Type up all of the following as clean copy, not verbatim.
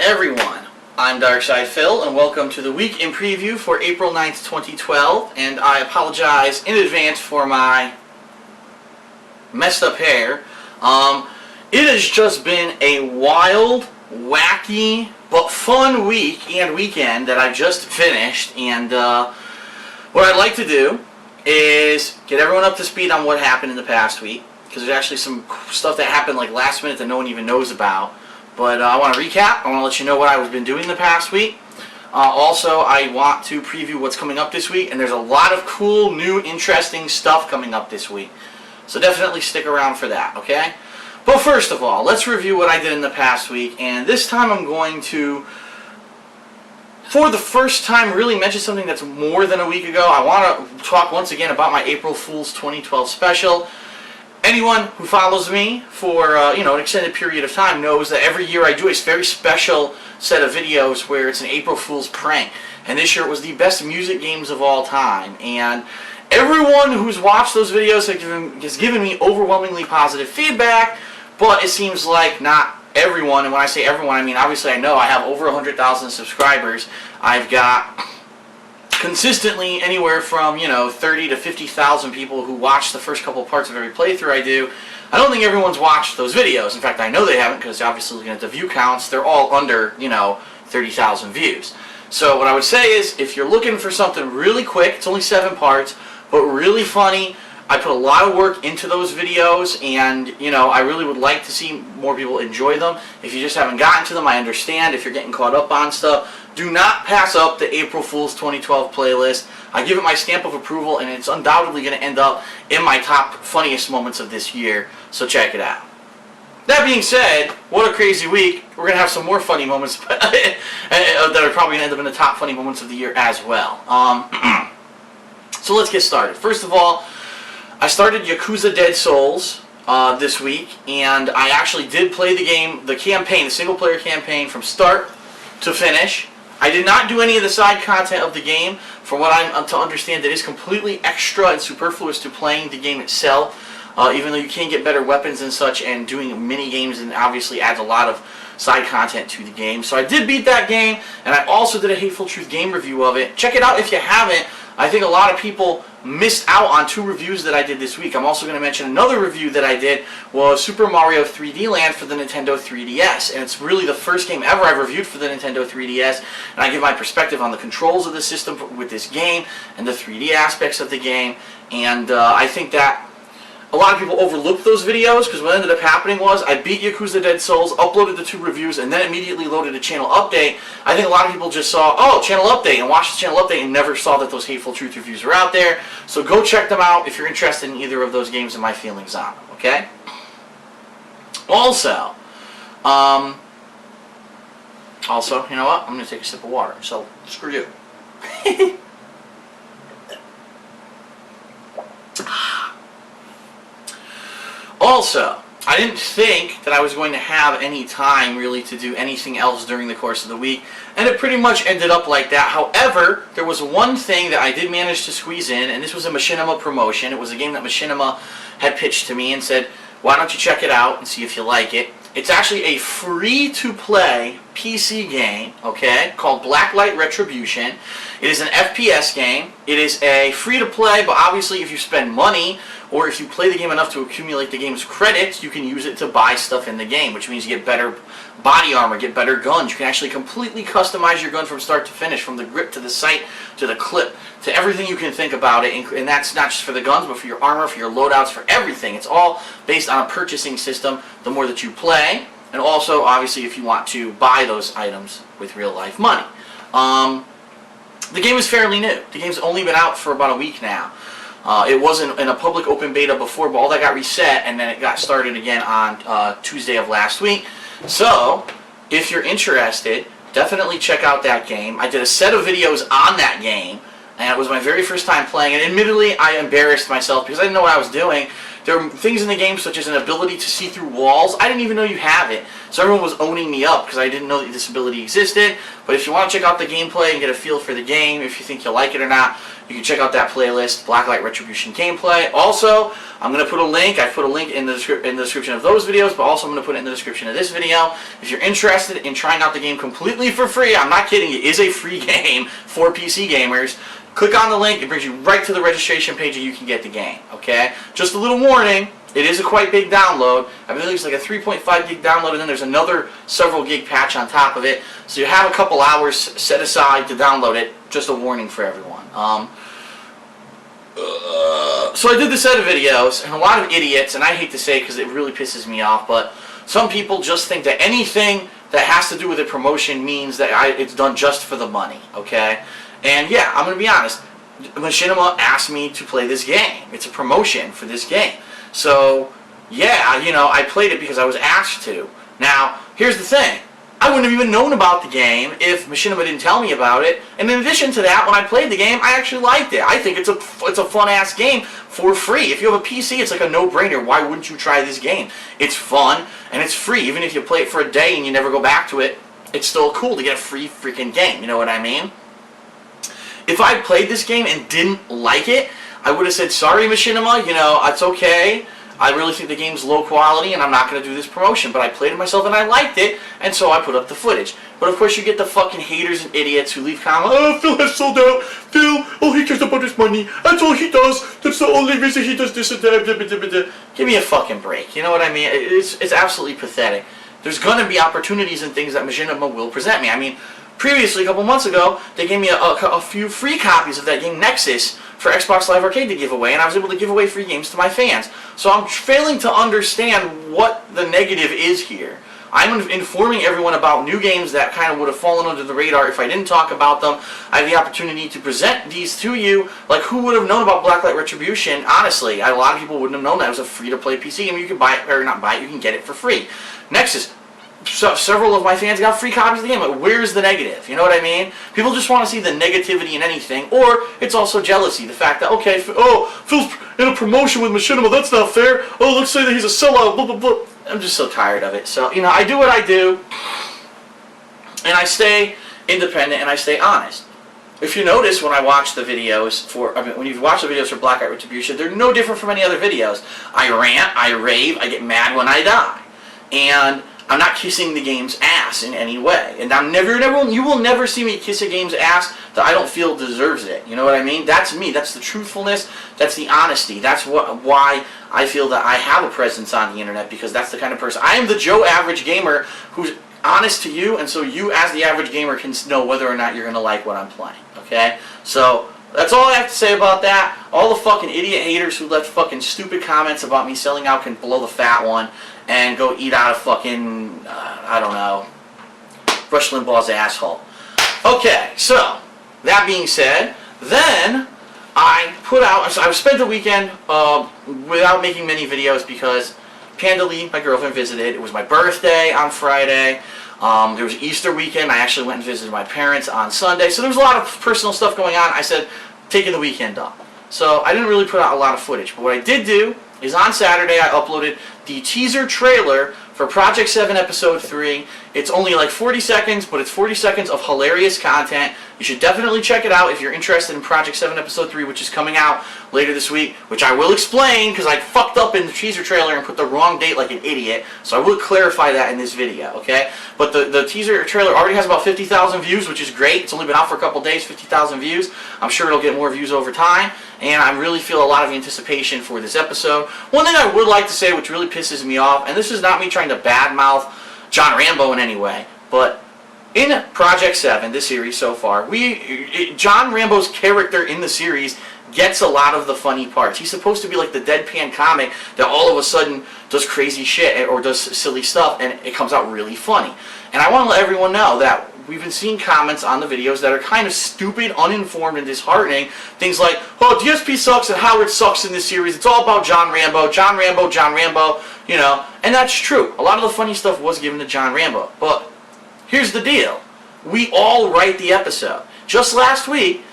everyone, I'm Darkside Phil, and welcome to the Week in Preview for April 9th, 2012, and I apologize in advance for my messed up hair. It has just been a wild, wacky, but fun week and weekend that I've just finished, and what I'd like to do is get everyone up to speed on what happened in the past week, because there's actually some stuff that happened like last minute that no one even knows about. But I want to recap. I want to let you know what I've been doing the past week. Also, I want to preview what's coming up this week, and there's a lot of cool, new, interesting stuff coming up this week. So definitely stick around for that, okay? But first of all, let's review what I did in the past week, and this time I'm going to, for the first time, really mention something that's more than a week ago. I want to talk once again about my April Fool's 2012 special. Anyone who follows me for an extended period of time knows that every year I do a very special set of videos where it's an April Fool's prank. And this year it was the best music games of all time. And everyone who's watched those videos has given me overwhelmingly positive feedback, but it seems like not everyone, and when I say everyone, I mean obviously I know I have over 100,000 subscribers. I've got consistently anywhere from 30 to 50,000 people who watch the first couple parts of every playthrough I do. I don't think everyone's watched those videos. In fact, I know they haven't, because obviously looking at the view counts, they're all under 30,000 views. So what I would say is, if you're looking for something really quick, it's only 7 parts, but really funny. I put a lot of work into those videos, and I really would like to see more people enjoy them. If you just haven't gotten to them, I understand. If you're getting caught up on stuff, do not pass up the April Fool's 2012 playlist. I give it my stamp of approval, and it's undoubtedly going to end up in my top funniest moments of this year, so check it out. That being said, what a crazy week. We're going to have some more funny moments that are probably going to end up in the top funny moments of the year as well. So let's get started. First of all, I started Yakuza Dead Souls this week, and I actually did play the game, the campaign, the single-player campaign from start to finish. I did not do any of the side content of the game. From what I'm to understand, it is completely extra and superfluous to playing the game itself, even though you can get better weapons and such, and doing mini-games and obviously adds a lot of side content to the game. So I did beat that game, and I also did a Hateful Truth game review of it. Check it out if you haven't. I think a lot of people missed out on 2 reviews that I did this week. I'm also going to mention another review that I did was Super Mario 3D Land for the Nintendo 3DS. And it's really the first game ever I've reviewed for the Nintendo 3DS. And I give my perspective on the controls of the system with this game and the 3D aspects of the game. And I think that a lot of people overlooked those videos, because what ended up happening was I beat Yakuza Dead Souls, uploaded the 2 reviews, and then immediately loaded a channel update. I think a lot of people just saw, oh, channel update, and watched the channel update and never saw that those Hateful Truth reviews are out there. So go check them out if you're interested in either of those games and my feelings on them, okay? Also, you know what? I'm going to take a sip of water, so screw you. Also, I didn't think that I was going to have any time really to do anything else during the course of the week, and it pretty much ended up like that. However, there was one thing that I did manage to squeeze in, and this was a Machinima promotion. It was a game that Machinima had pitched to me and said, why don't you check it out and see if you like it. It's actually a free-to-play PC game, okay, called Blacklight Retribution. It is an FPS game. It is a free-to-play, but obviously if you spend money, or if you play the game enough to accumulate the game's credits, you can use it to buy stuff in the game, which means you get better body armor, get better guns. You can actually completely customize your gun from start to finish, from the grip to the sight to the clip to everything you can think about it. And that's not just for the guns, but for your armor, for your loadouts, for everything. It's all based on a purchasing system the more that you play, and also, obviously, if you want to buy those items with real-life money. The game is fairly new. The game's only been out for about a week now. It wasn't in a public open beta before, but all that got reset, and then it got started again on Tuesday of last week. So, if you're interested, definitely check out that game. I did a set of videos on that game, and it was my very first time playing it. Admittedly, I embarrassed myself because I didn't know what I was doing. There are things in the game such as an ability to see through walls. I didn't even know you have it. So everyone was owning me up because I didn't know that this ability existed. But if you want to check out the gameplay and get a feel for the game, if you think you'll like it or not, you can check out that playlist, Blacklight Retribution gameplay. Also, I'm going to put a link. I've put a link in the description of those videos, but also I'm going to put it in the description of this video. If you're interested in trying out the game completely for free, I'm not kidding, it is a free game for PC gamers. Click on the link, it brings you right to the registration page and you can get the game, okay? Just a little warning, it is a quite big download. I believe it's like a 3.5 gig download and then there's another several gig patch on top of it. So you have a couple hours set aside to download it. Just a warning for everyone. So I did this set of videos, and a lot of idiots, and I hate to say it because it really pisses me off, but some people just think that anything that has to do with a promotion means that it's done just for the money, okay? And yeah, I'm going to be honest, Machinima asked me to play this game. It's a promotion for this game. So, yeah, you know, I played it because I was asked to. Now, here's the thing. I wouldn't have even known about the game if Machinima didn't tell me about it. And in addition to that, when I played the game, I actually liked it. I think it's a fun-ass game for free. If you have a PC, it's like a no-brainer. Why wouldn't you try this game? It's fun, and it's free. Even if you play it for a day and you never go back to it, it's still cool to get a free freaking game. You know what I mean? If I played this game and didn't like it, I would have said, sorry, Machinima, you know, it's okay. I really think the game's low quality and I'm not going to do this promotion. But I played it myself and I liked it, and so I put up the footage. But of course you get the fucking haters and idiots who leave comments, oh, Phil has sold out. Phil, all he cares about is money. That's all he does. That's the only reason he does this and that. Give me a fucking break. You know what I mean? It's absolutely pathetic. There's going to be opportunities and things that Machinima will present me. I mean, previously, a couple months ago, they gave me a few free copies of that game Nexus for Xbox Live Arcade to give away, and I was able to give away free games to my fans. So I'm failing to understand what the negative is here. I'm informing everyone about new games that kind of would have fallen under the radar if I didn't talk about them. I have the opportunity to present these to you. Like, who would have known about Blacklight Retribution? Honestly, a lot of people wouldn't have known that. It was a free-to-play PC game. You can buy it, or not buy it, you can get it for free. Nexus. So several of my fans got free copies of the game. Like, where's the negative? You know what I mean? People just want to see the negativity in anything, or it's also jealousy. The fact that, okay, Phil's in a promotion with Machinima, that's not fair. Oh, let's say that he's a sellout, blah, blah, blah. I'm just so tired of it. So, you know, I do what I do, and I stay independent, and I stay honest. If you notice when I watch the videos when you watch the videos for Blacklight Retribution, they're no different from any other videos. I rant, I rave, I get mad when I die. And I'm not kissing the game's ass in any way. And you will never see me kiss a game's ass that I don't feel deserves it. You know what I mean? That's me. That's the truthfulness. That's the honesty. That's why I feel that I have a presence on the internet, because that's the kind of person. I am the Joe Average Gamer who's honest to you, and so you as the average gamer can know whether or not you're going to like what I'm playing. Okay? So that's all I have to say about that. All the fucking idiot haters who left fucking stupid comments about me selling out can blow the fat one and go eat out of fucking, I don't know, Rush Limbaugh's asshole. Okay, so, that being said, then I spent the weekend without making many videos because Panda Lee, my girlfriend, visited. It was my birthday on Friday. There was Easter weekend. I actually went and visited my parents on Sunday. So there was a lot of personal stuff going on. I said, taking the weekend off. So I didn't really put out a lot of footage. But what I did do is on Saturday I uploaded the teaser trailer for Project 7 Episode 3. It's only like 40 seconds, but it's 40 seconds of hilarious content. You should definitely check it out if you're interested in Project 7 Episode 3, which is coming out later this week, which I will explain because I fucked up in the teaser trailer and put the wrong date like an idiot, so I will clarify that in this video, okay? But the teaser trailer already has about 50,000 views, which is great. It's only been out for a couple days, 50,000 views. I'm sure it'll get more views over time, and I really feel a lot of anticipation for this episode. One thing I would like to say, which really pisses me off, and this is not me trying to badmouth John Rambo in any way, but in Project 7, this series so far, John Rambo's character in the series gets a lot of the funny parts. He's supposed to be like the deadpan comic that all of a sudden does crazy shit or does silly stuff, and it comes out really funny. And I want to let everyone know that we've been seeing comments on the videos that are kind of stupid, uninformed, and disheartening. Things like, oh, DSP sucks and Howard sucks in this series. It's all about John Rambo, John Rambo, John Rambo, you know. And that's true. A lot of the funny stuff was given to John Rambo. But here's the deal. We all write the episode. Just last week,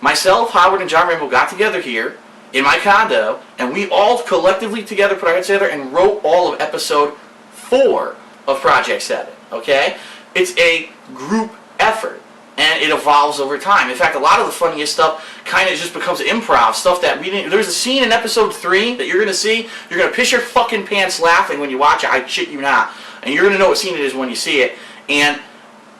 myself, Howard, and John Rambo got together here in my condo, and we all collectively together put our heads together and wrote all of episode 4 of Project 7, okay? It's a group effort, and it evolves over time. In fact, a lot of the funniest stuff kind of just becomes improv, stuff that we didn't... There's a scene in episode 3 that you're going to see, you're going to piss your fucking pants laughing when you watch it, I shit you not. And you're going to know what scene it is when you see it, and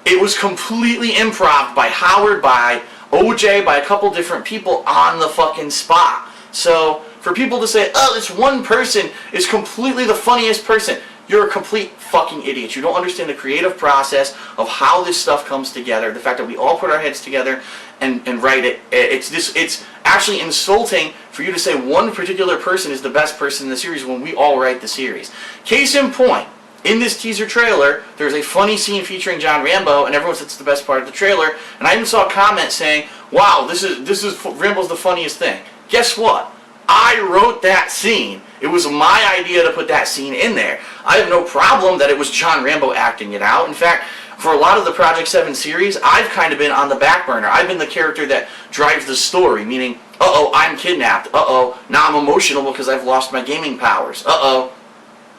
it was completely improv by Howard, by OJ, by a couple different people on the fucking spot. So, for people to say, oh, this one person is completely the funniest person, you're a complete fucking idiot. You don't understand the creative process of how this stuff comes together, the fact that we all put our heads together and write it. It's actually insulting for you to say one particular person is the best person in the series when we all write the series. Case in point, in this teaser trailer, there's a funny scene featuring John Rambo, and everyone says it's the best part of the trailer, and I even saw a comment saying, wow, this is Rambo's the funniest thing. Guess what? I wrote that scene. It was my idea to put that scene in there. I have no problem that it was John Rambo acting it out. In fact, for a lot of the Project 7 series, I've kind of been on the back burner. I've been the character that drives the story, meaning, uh-oh, I'm kidnapped. Uh-oh, now I'm emotional because I've lost my gaming powers. Uh-oh.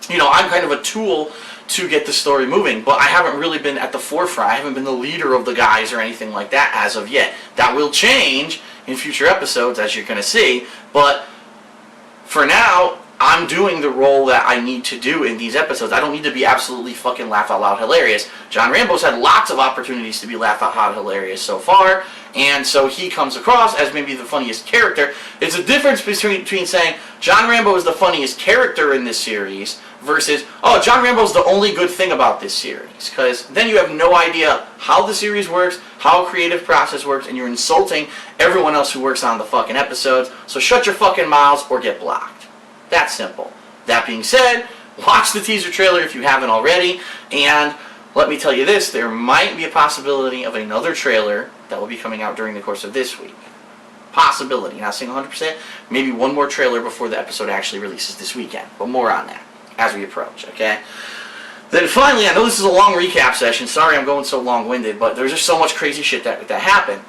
You know, I'm kind of a tool to get the story moving, but I haven't really been at the forefront. I haven't been the leader of the guys or anything like that as of yet. That will change in future episodes, as you're going to see, but for now, I'm doing the role that I need to do in these episodes. I don't need to be absolutely fucking laugh-out-loud hilarious. John Rambo's had lots of opportunities to be laugh-out-loud hilarious so far, and so he comes across as maybe the funniest character. It's a difference between saying John Rambo is the funniest character in this series versus, oh, John Rambo's the only good thing about this series. Because then you have no idea how the series works, how a creative process works, and you're insulting everyone else who works on the fucking episodes. So shut your fucking mouths or get blocked. That's simple. That being said, watch the teaser trailer if you haven't already, and let me tell you this, there might be a possibility of another trailer that will be coming out during the course of this week. Possibility, not saying 100%, maybe one more trailer before the episode actually releases this weekend, but more on that as we approach, okay? Then finally, I know this is a long recap session, sorry I'm going so long-winded, but there's just so much crazy shit that happened.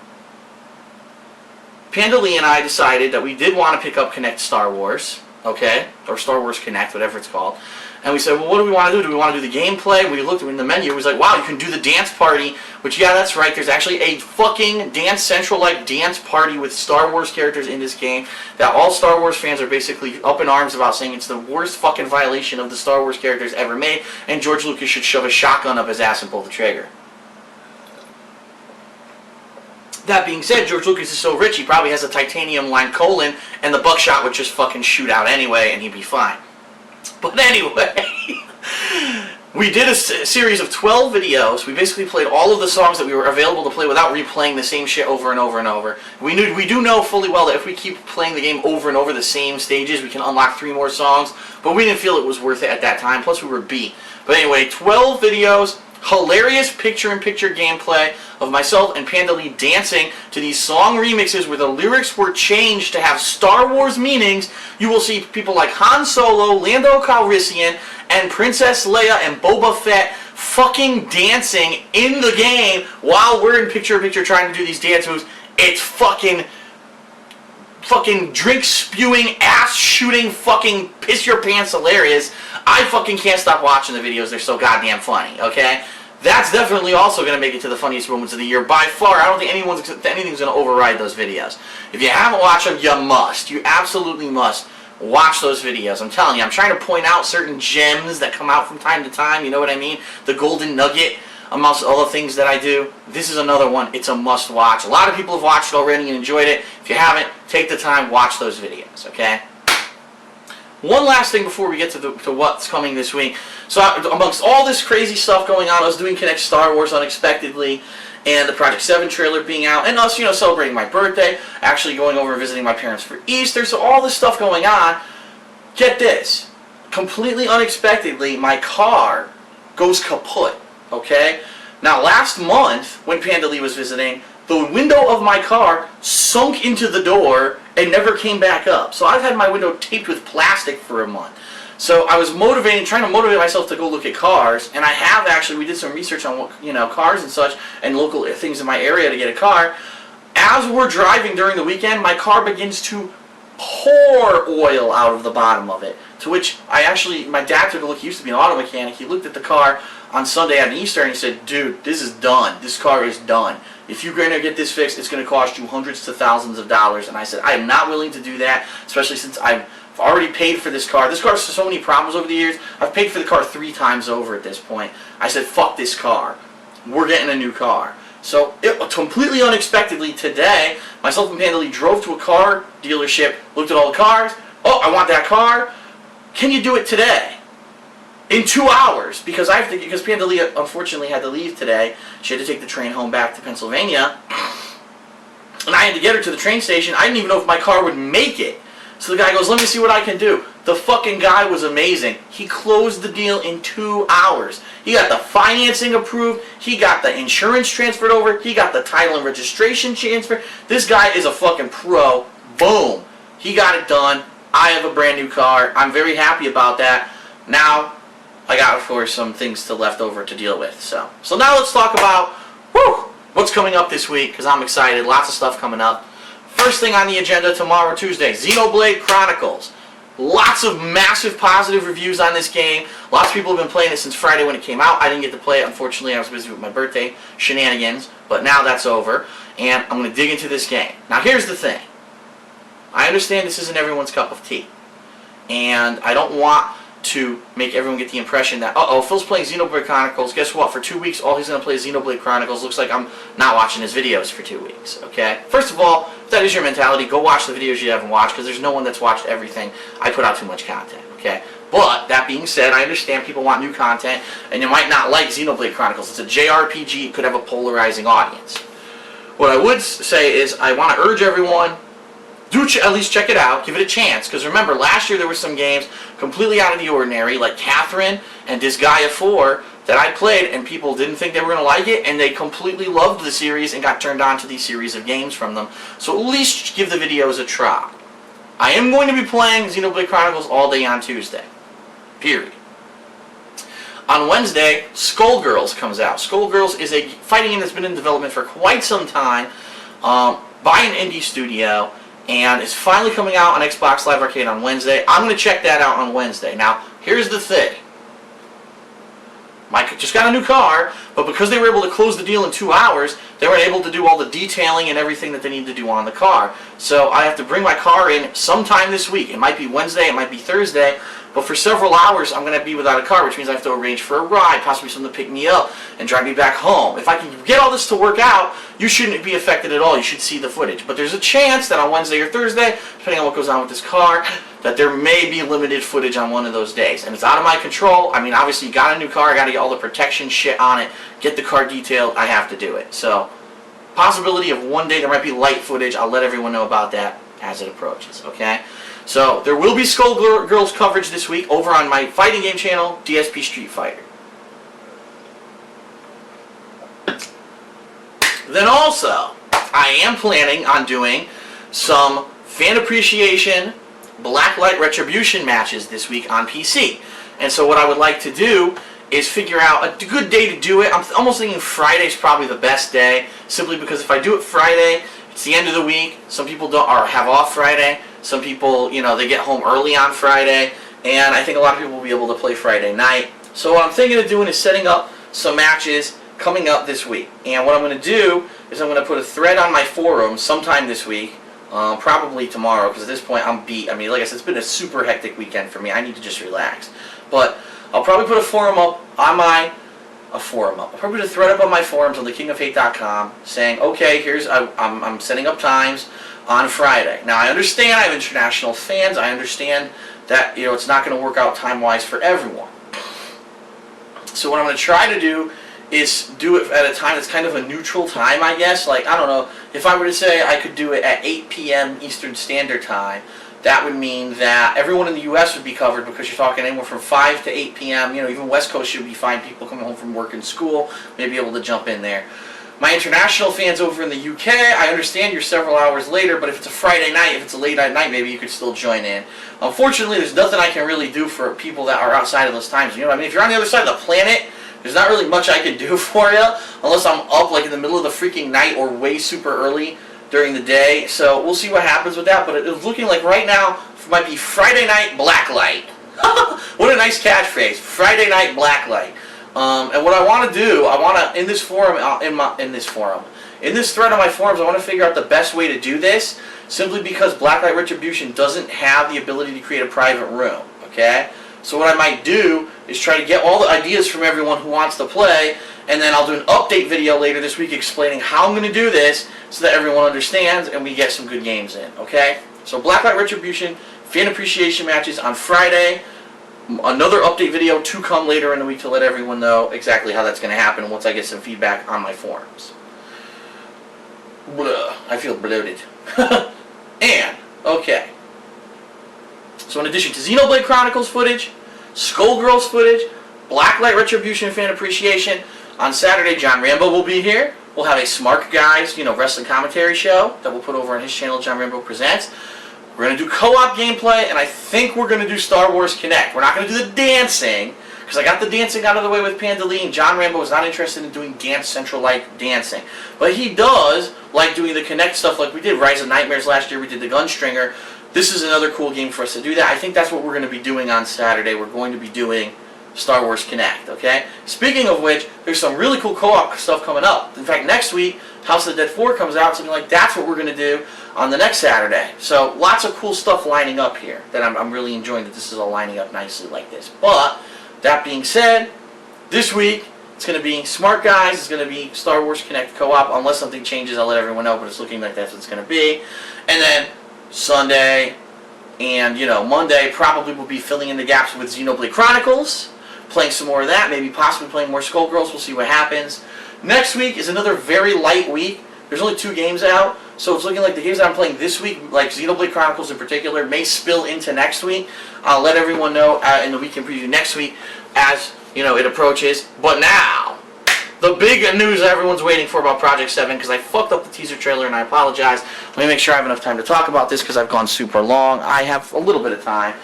Panda Lee and I decided that we did want to pick up Kinect Star Wars, okay, or Star Wars Kinect, whatever it's called. And we said, well, what do we want to do? Do we want to do the gameplay? We looked in the menu. It was like, wow, you can do the dance party. Which, yeah, that's right. There's actually a fucking Dance Central-like dance party with Star Wars characters in this game that all Star Wars fans are basically up in arms about, saying it's the worst fucking violation of the Star Wars characters ever made, and George Lucas should shove a shotgun up his ass and pull the trigger. That being said, George Lucas is so rich, he probably has a titanium-lined colon, and the buckshot would just fucking shoot out anyway, and he'd be fine. But anyway, we did a series of 12 videos. We basically played all of the songs that we were available to play without replaying the same shit over and over and over. We do know fully well that if we keep playing the game over and over the same stages, we can unlock 3 more songs, but we didn't feel it was worth it at that time, plus we were beat. But anyway, 12 videos, hilarious picture-in-picture gameplay of myself and Panda Lee dancing to these song remixes where the lyrics were changed to have Star Wars meanings. You will see people like Han Solo, Lando Calrissian, and Princess Leia and Boba Fett fucking dancing in the game while we're in picture-in-picture trying to do these dance moves. It's fucking drink-spewing, ass-shooting, fucking piss-your-pants hilarious. I fucking can't stop watching the videos. They're so goddamn funny, okay? That's definitely also going to make it to the funniest moments of the year. By far, I don't think anything's going to override those videos. If you haven't watched them, you must. You absolutely must watch those videos. I'm telling you, I'm trying to point out certain gems that come out from time to time. You know what I mean? The golden nugget amongst all the things that I do. This is another one. It's a must watch. A lot of people have watched it already and enjoyed it. If you haven't, take the time, watch those videos, okay? One last thing before we get to what's coming this week. So amongst all this crazy stuff going on, I was doing Kinect Star Wars unexpectedly, and the Project 7 trailer being out, and us, you know, celebrating my birthday, actually going over and visiting my parents for Easter, so all this stuff going on. Get this. Completely unexpectedly, my car goes kaput, okay? Now, last month, when Panda Lee was visiting, the window of my car sunk into the door and never came back up. So I've had my window taped with plastic for a month. So I was trying to motivate myself to go look at cars, and I have actually, we did some research on what, you know, cars and such, and local things in my area to get a car. As we're driving during the weekend, my car begins to pour oil out of the bottom of it. To which my dad took a look. He used to be an auto mechanic. He looked at the car on Sunday at Easter and he said, dude, this is done. This car is done. If you're going to get this fixed, it's going to cost you hundreds to thousands of dollars. And I said, I am not willing to do that, especially since I've already paid for this car. This car has so many problems over the years. I've paid for the car 3 times over at this point. I said, fuck this car. We're getting a new car. So, completely unexpectedly today, myself and Pandali drove to a car dealership, looked at all the cars. Oh, I want that car. Can you do it today? In 2 hours, because Pandali unfortunately had to leave today. She had to take the train home back to Pennsylvania. And I had to get her to the train station. I didn't even know if my car would make it. So the guy goes, let me see what I can do. The fucking guy was amazing. He closed the deal in 2 hours. He got the financing approved. He got the insurance transferred over. He got the title and registration transferred. This guy is a fucking pro. Boom. He got it done. I have a brand new car. I'm very happy about that. Now, I got, of course, some things left over to deal with. So now let's talk about what's coming up this week, because I'm excited. Lots of stuff coming up. First thing on the agenda tomorrow, Tuesday, Xenoblade Chronicles. Lots of massive positive reviews on this game. Lots of people have been playing it since Friday when it came out. I didn't get to play it. Unfortunately, I was busy with my birthday shenanigans. But now that's over, and I'm going to dig into this game. Now, here's the thing. I understand this isn't everyone's cup of tea. And I don't want to make everyone get the impression that, Phil's playing Xenoblade Chronicles. Guess what? For 2 weeks, all he's going to play is Xenoblade Chronicles. Looks like I'm not watching his videos for 2 weeks, okay? First of all, if that is your mentality, go watch the videos you haven't watched, because there's no one that's watched everything. I put out too much content, okay? But, that being said, I understand people want new content, and you might not like Xenoblade Chronicles. It's a JRPG. It could have a polarizing audience. What I would say is, I want to urge everyone, at least check it out, give it a chance, because remember, last year there were some games completely out of the ordinary, like Catherine and Disgaea 4, that I played, and people didn't think they were going to like it, and they completely loved the series and got turned on to these series of games from them. So at least give the videos a try. I am going to be playing Xenoblade Chronicles all day on Tuesday. Period. On Wednesday, Skullgirls comes out. Skullgirls is a fighting game that's been in development for quite some time by an indie studio, and it's finally coming out on Xbox Live Arcade on Wednesday. I'm going to check that out on Wednesday. Now, here's the thing. Mike just got a new car, but because they were able to close the deal in 2 hours, they were able to do all the detailing and everything that they need to do on the car. So I have to bring my car in sometime this week. It might be Wednesday, it might be Thursday, but for several hours I'm going to be without a car, which means I have to arrange for a ride, possibly someone to pick me up and drive me back home. If I can get all this to work out, you shouldn't be affected at all. You should see the footage. But there's a chance that on Wednesday or Thursday, depending on what goes on with this car, that there may be limited footage on one of those days. And it's out of my control. I mean, obviously, you got a new car, I got to get all the protection shit on it, get the car detailed, I have to do it. So, possibility of one day there might be light footage. I'll let everyone know about that as it approaches, okay? So, there will be Skullgirls coverage this week over on my fighting game channel, DSP Street Fighter. Then also, I am planning on doing some fan appreciation Blacklight Retribution matches this week on PC. And so what I would like to do is figure out a good day to do it. I'm almost thinking Friday's probably the best day, simply because if I do it Friday, it's the end of the week. Some people have off Friday. Some people, they get home early on Friday. And I think a lot of people will be able to play Friday night. So what I'm thinking of doing is setting up some matches coming up this week. And what I'm going to do is I'm going to put a thread on my forum sometime this week. Probably tomorrow, because at this point I'm beat. I mean, like I said, it's been a super hectic weekend for me. I need to just relax. But I'll probably put a forum up on I'll probably put a thread up on my forums on thekingofhate.com saying, okay, I'm setting up times on Friday. Now, I understand I have international fans. I understand that, it's not going to work out time-wise for everyone. So what I'm going to try to do is do it at a time that's kind of a neutral time, I guess. Like, I don't know, if I were to say I could do it at 8 p.m. Eastern Standard Time, that would mean that everyone in the U.S. would be covered, because you're talking anywhere from 5 to 8 p.m. Even West Coast should be fine. People coming home from work and school may be able to jump in there. My international fans over in the UK, I understand you're several hours later, but if it's a Friday night, if it's a late night, maybe you could still join in. Unfortunately, there's nothing I can really do for people that are outside of those times. You know what I mean? If you're on the other side of the planet, there's not really much I can do for you, unless I'm up like in the middle of the freaking night or way super early during the day. So we'll see what happens with that. But it's looking like right now it might be Friday night Blacklight. What a nice catchphrase, Friday night Blacklight. And what I want to do, I want to in this thread on my forums, I want to figure out the best way to do this. Simply because Blacklight Retribution doesn't have the ability to create a private room. Okay. So what I might do is try to get all the ideas from everyone who wants to play, and then I'll do an update video later this week explaining how I'm going to do this so that everyone understands and we get some good games in, okay? So Blacklight Retribution, fan appreciation matches on Friday. Another update video to come later in the week to let everyone know exactly how that's going to happen once I get some feedback on my forums. Blah, I feel bloated. And, okay. So in addition to Xenoblade Chronicles footage, Skullgirls footage, Blacklight Retribution fan appreciation, on Saturday John Rambo will be here. We'll have a Smart Guys, wrestling commentary show that we'll put over on his channel, John Rambo Presents. We're going to do co-op gameplay, and I think we're going to do Star Wars Kinect. We're not going to do the dancing, because I got the dancing out of the way with Pandalee. John Rambo is not interested in doing Dance Central-like dancing. But he does like doing the Kinect stuff like we did. Rise of Nightmares last year, we did the Gunstringer. This is another cool game for us to do that. I think that's what we're going to be doing on Saturday. We're going to be doing Star Wars Kinect, okay? Speaking of which, there's some really cool co-op stuff coming up. In fact, next week, House of the Dead 4 comes out, something like that's what we're going to do on the next Saturday. So lots of cool stuff lining up here that I'm really enjoying that this is all lining up nicely like this. But, that being said, this week, it's going to be Smart Guys, it's going to be Star Wars Kinect co-op. Unless something changes, I'll let everyone know, but it's looking like that's what it's going to be. And then Sunday and, Monday probably will be filling in the gaps with Xenoblade Chronicles, playing some more of that, maybe possibly playing more Skullgirls. We'll see what happens. Next week is another very light week. There's only 2 games out, so it's looking like the games that I'm playing this week, like Xenoblade Chronicles in particular, may spill into next week. I'll let everyone know in the weekend preview next week as, it approaches. But now, the big news that everyone's waiting for about Project 7, because I fucked up the teaser trailer and I apologize. Let me make sure I have enough time to talk about this because I've gone super long. I have a little bit of time.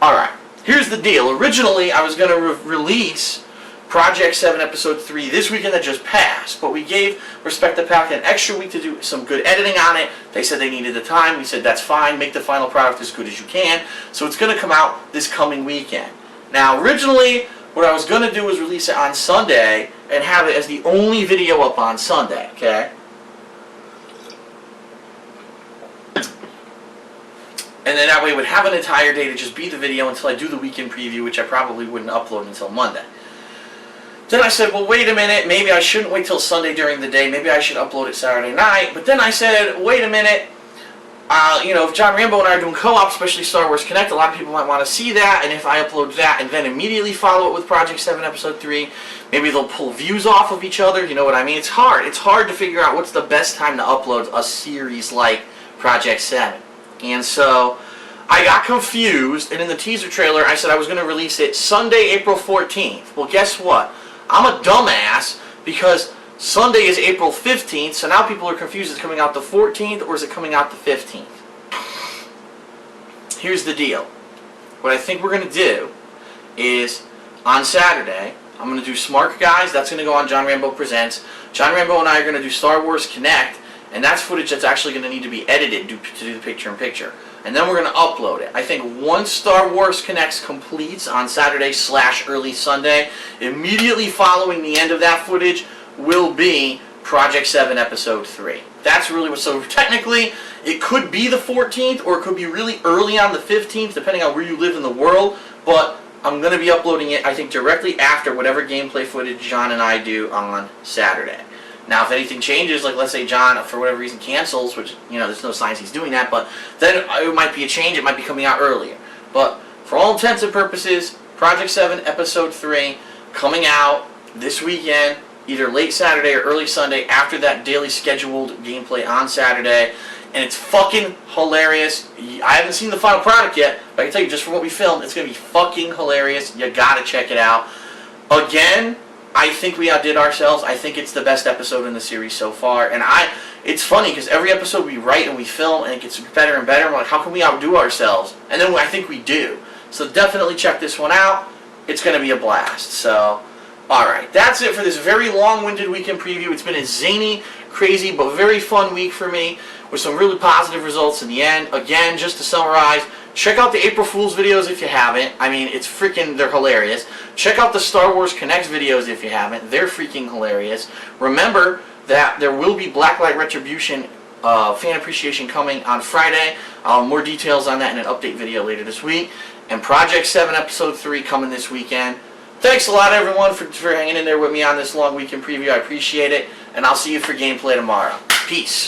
Alright, here's the deal. Originally, I was going to release Project 7 Episode 3 this weekend that just passed, but we gave Respect the Pack an extra week to do some good editing on it. They said they needed the time. We said that's fine. Make the final product as good as you can. So it's going to come out this coming weekend. Now, originally, what I was going to do was release it on Sunday and have it as the only video up on Sunday, okay? And then that way it would have an entire day to just be the video until I do the weekend preview, which I probably wouldn't upload until Monday. Then I said, well, wait a minute, maybe I shouldn't wait till Sunday during the day, maybe I should upload it Saturday night. But then I said, wait a minute, if John Rambo and I are doing co-op, especially Star Wars Kinect, a lot of people might want to see that, and if I upload that and then immediately follow it with Project 7 Episode 3, maybe they'll pull views off of each other, you know what I mean? It's hard to figure out what's the best time to upload a series like Project 7. And so, I got confused, and in the teaser trailer, I said I was going to release it Sunday, April 14th. Well, guess what? I'm a dumbass, because Sunday is April 15th, so now people are confused. Is it coming out the 14th, or is it coming out the 15th? Here's the deal. What I think we're going to do is, on Saturday, I'm going to do Smart Guys. That's going to go on John Rambo Presents. John Rambo and I are going to do Star Wars Kinect, and that's footage that's actually going to need to be edited to do the picture-in-picture. And then we're going to upload it. I think once Star Wars Kinect completes on Saturday/early Sunday, immediately following the end of that footage will be Project 7 Episode 3. That's really what, so technically, it could be the 14th, or it could be really early on the 15th, depending on where you live in the world, but I'm going to be uploading it, I think, directly after whatever gameplay footage John and I do on Saturday. Now, if anything changes, like let's say John, for whatever reason, cancels, which, there's no signs he's doing that, but then it might be a change, it might be coming out earlier. But for all intents and purposes, Project 7 Episode 3 coming out this weekend, either late Saturday or early Sunday after that daily scheduled gameplay on Saturday. And it's fucking hilarious. I haven't seen the final product yet, but I can tell you just from what we filmed, it's going to be fucking hilarious. You gotta check it out. Again, I think we outdid ourselves. I think it's the best episode in the series so far. And it's funny because every episode we write and we film and it gets better and better. We're like, how can we outdo ourselves? And then I think we do. So definitely check this one out. It's going to be a blast. So Alright, that's it for this very long-winded weekend preview. It's been a zany, crazy, but very fun week for me with some really positive results in the end. Again, just to summarize, check out the April Fool's videos if you haven't. I mean, they're hilarious. Check out the Star Wars Kinect videos if you haven't. They're freaking hilarious. Remember that there will be Blacklight Retribution fan appreciation coming on Friday. More details on that in an update video later this week. And Project 7 Episode 3 coming this weekend. Thanks a lot, everyone, for hanging in there with me on this long weekend preview. I appreciate it. And I'll see you for gameplay tomorrow. Peace.